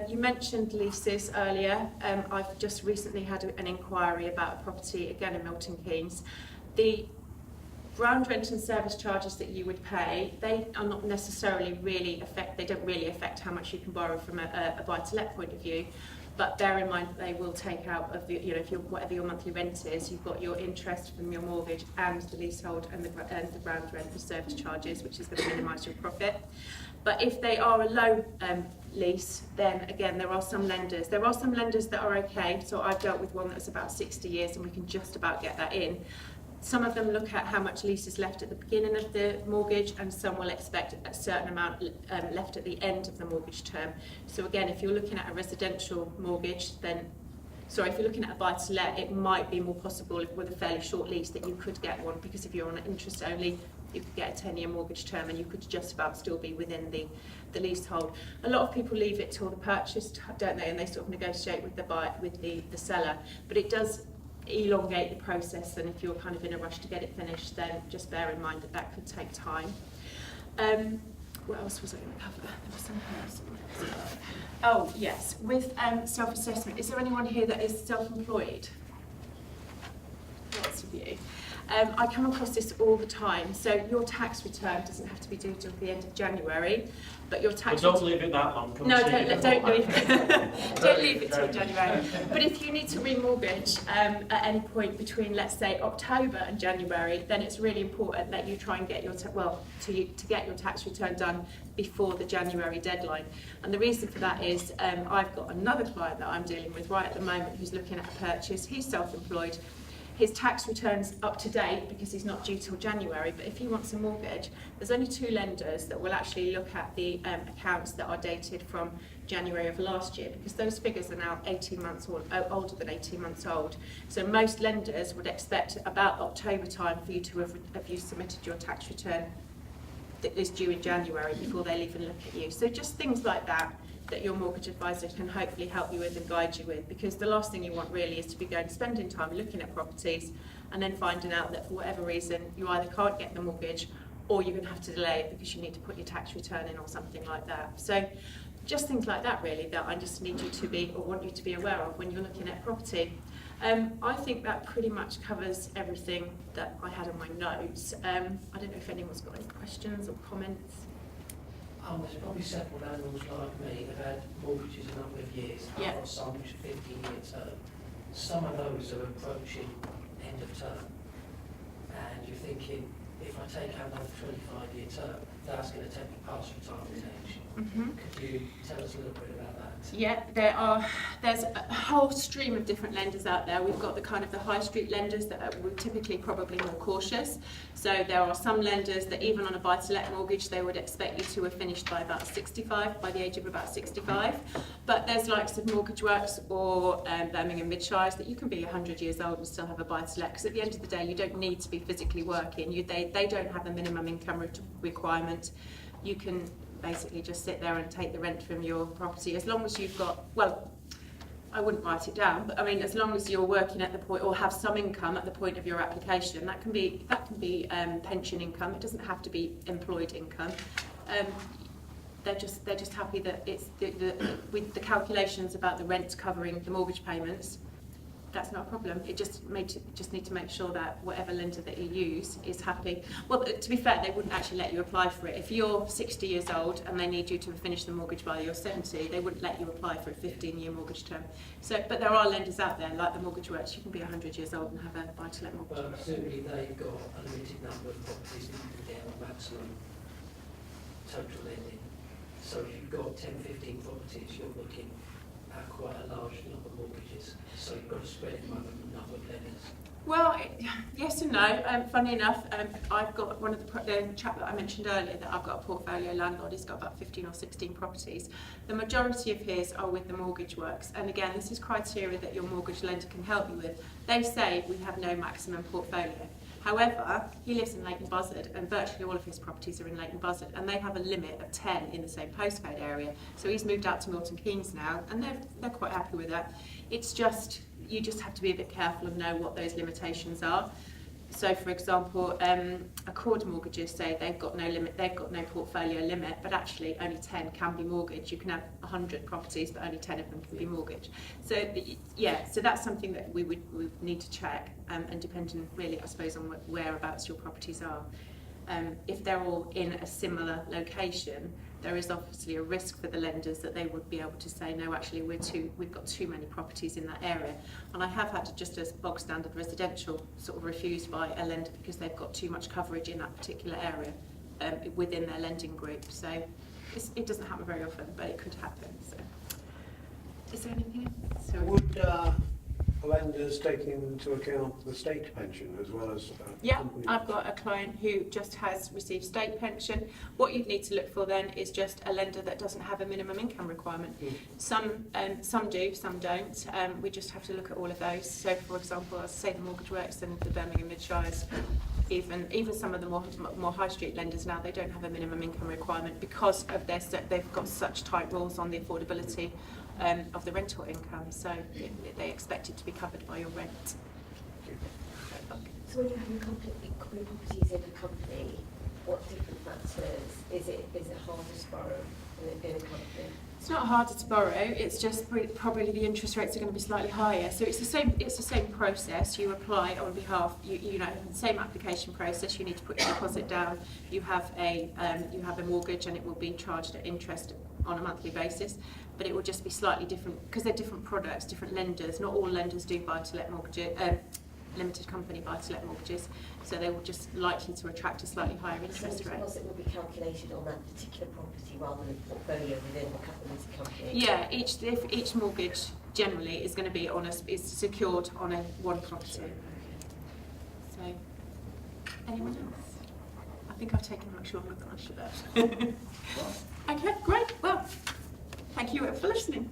You mentioned leases earlier. I've just recently had an inquiry about a property, again in Milton Keynes. The ground rent and service charges that you would pay, they are not necessarily they don't really affect how much you can borrow from a buy-to-let point of view. But bear in mind that they will take out of the, if whatever your monthly rent is, you've got your interest from your mortgage and the leasehold and the ground rent and service charges, which is going to minimise your profit. But if they are a low lease, then again, there are some lenders. There are some lenders that are okay. So I've dealt with one that's about 60 years and we can just about get that in. Some of them look at how much lease is left at the beginning of the mortgage, and some will expect a certain amount left at the end of the mortgage term. So again, if you're looking at a residential mortgage, if you're looking at a buy-to-let, it might be more possible with a fairly short lease that you could get one, because if you're on interest only, you could get a 10-year mortgage term and you could just about still be within the leasehold. A lot of people leave it till the purchase, don't they, and they sort of negotiate with the seller, but it does elongate the process, and if you're kind of in a rush to get it finished, then just bear in mind that that could take time. What else was I going to cover? There was something else. Oh yes, with self-assessment, is there anyone here that is self-employed? Lots of you. I come across this all the time. So your tax return doesn't have to be due till the end of January, but your tax. But don't leave it that long. No, don't leave it. Don't leave it till January. But if you need to remortgage at any point between, let's say, October and January, then it's really important that you try and get your to get your tax return done before the January deadline. And the reason for that is I've got another client that I'm dealing with right at the moment who's looking at a purchase. He's self-employed. His tax return's up to date because he's not due till January, but if he wants a mortgage, there's only 2 lenders that will actually look at the accounts that are dated from January of last year, because those figures are now 18 months or older than 18 months old. So most lenders would expect about October time for you to have you submitted your tax return that is due in January before they'll even look at you. So just things like that your mortgage advisor can hopefully help you with and guide you with, because the last thing you want really is to be going spending time looking at properties and then finding out that for whatever reason you either can't get the mortgage or you're going to have to delay it because you need to put your tax return in or something like that. So just things like that really that I just need you to be, or want you to be aware of when you're looking at property. I think that pretty much covers everything that I had on my notes. I don't know if anyone's got any questions or comments. There's probably several landlords like me that have had mortgages a number of years. Yeah. I've got some which are 15-year term. Some of those are approaching end of term. And you're thinking, if I take out another 25-year term, that's going to take me past retirement age. Mm-hmm. Could you tell us a little bit about that? Yeah, there's a whole stream of different lenders out there. We've got the kind of the high street lenders that are typically probably more cautious. So there are some lenders that even on a buy-to-let mortgage, they would expect you to have finished by about 65, by the age of about 65. But there's likes of Mortgage Works or Birmingham Midshires that you can be 100 years old and still have a buy-to-let, because at the end of the day, you don't need to be physically working. They don't have a minimum income requirement. You can basically just sit there and take the rent from your property as long as you've got, well, I wouldn't write it down, but I mean, as long as you're working at the point or have some income at the point of your application, that can be pension income. It doesn't have to be employed income. They're just happy that it's with the calculations about the rent covering the mortgage payments. That's not a problem. It just need to make sure that whatever lender that you use is happy. Well, to be fair, they wouldn't actually let you apply for it. If you're 60 years old and they need you to finish the mortgage by you're 70, they wouldn't let you apply for a 15-year mortgage term. So, but there are lenders out there, like the Mortgage Works, you can be 100 years old and have a buy-to-let mortgage. Well, presumably they've got a limited number of properties that you can get on maximum total lending. So if you've got 10, 15 properties, you're looking at quite a large number of mortgages. So you've got to spread it among a number of lenders. Well, yes and no. Funny enough, I've got one of the chap that I mentioned earlier that I've got a portfolio landlord. He's got about 15 or 16 properties. The majority of his are with the Mortgage Works. And again, this is criteria that your mortgage lender can help you with. They say we have no maximum portfolio. However, he lives in Leighton Buzzard and virtually all of his properties are in Leighton Buzzard, and they have a limit of 10 in the same postcode area. So he's moved out to Milton Keynes now, and they're quite happy with that. It's just, you just have to be a bit careful and know what those limitations are. So, for example, Accord mortgages say they've got no limit, they've got no portfolio limit, but actually only 10 can be mortgaged. You can have 100 properties, but only 10 of them can be mortgaged. So, so that's something that we would need to check, and depending really, I suppose, on whereabouts your properties are. If they're all in a similar location, there is obviously a risk for the lenders that they would be able to say, no, actually we've got too many properties in that area. And I have had just as bog standard residential sort of refused by a lender because they've got too much coverage in that particular area within their lending group. So it doesn't happen very often, but it could happen. So is there anything else? Sorry. Would lenders taking into account the state pension as well as Yeah, company? I've got a client who just has received state pension. What you'd need to look for then is just a lender that doesn't have a minimum income requirement. Some do, some don't. We just have to look at all of those. So, for example, as I say, the Mortgage Works and the Birmingham Mid-Shires, even some of the more high street lenders now, they don't have a minimum income requirement because of they've got such tight rules on the affordability of the rental income, so they expect it to be covered by your rent. So when you have your properties in a company, what different factors is it harder to borrow in a company? It's not harder to borrow. It's just probably the interest rates are going to be slightly higher. So it's the same process. You apply on behalf. You know, the same application process. You need to put your deposit down. You have a mortgage, and it will be charged at interest on a monthly basis. But it will just be slightly different because they're different products, different lenders. Not all lenders do buy-to-let mortgages, limited company buy-to-let mortgages, so they will just likely to attract a slightly higher interest rate. So the deposit will be calculated on that particular property rather than a portfolio within the limited company? Yeah, each mortgage generally is going to be is secured on one property. So, anyone else? I think I've taken much longer than I should have. Okay, great. Well, thank you for listening.